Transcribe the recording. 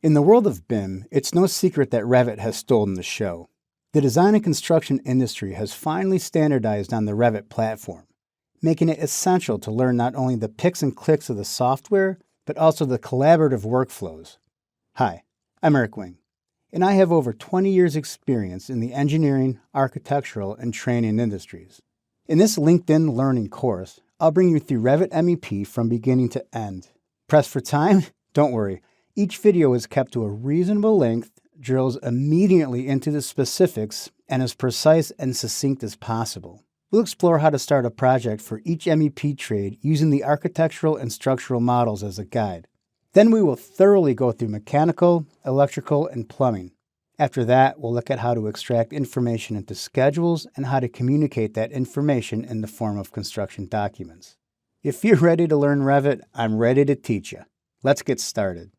In the world of BIM, it's no secret that Revit has stolen the show. The design and construction industry has finally standardized on the Revit platform, making it essential to learn not only the picks and clicks of the software, but also the collaborative workflows. Hi, I'm Eric Wing, and I have over 20 years' experience in the engineering, architectural, and training industries. In this LinkedIn Learning course, I'll bring you through Revit MEP from beginning to end. Pressed for time? Don't worry. Each video is kept to a reasonable length, drills immediately into the specifics, and as precise and succinct as possible. We'll explore how to start a project for each MEP trade using the architectural and structural models as a guide. Then we will thoroughly go through mechanical, electrical, and plumbing. After that, we'll look at how to extract information into schedules and how to communicate that information in the form of construction documents. If you're ready to learn Revit, I'm ready to teach you. Let's get started.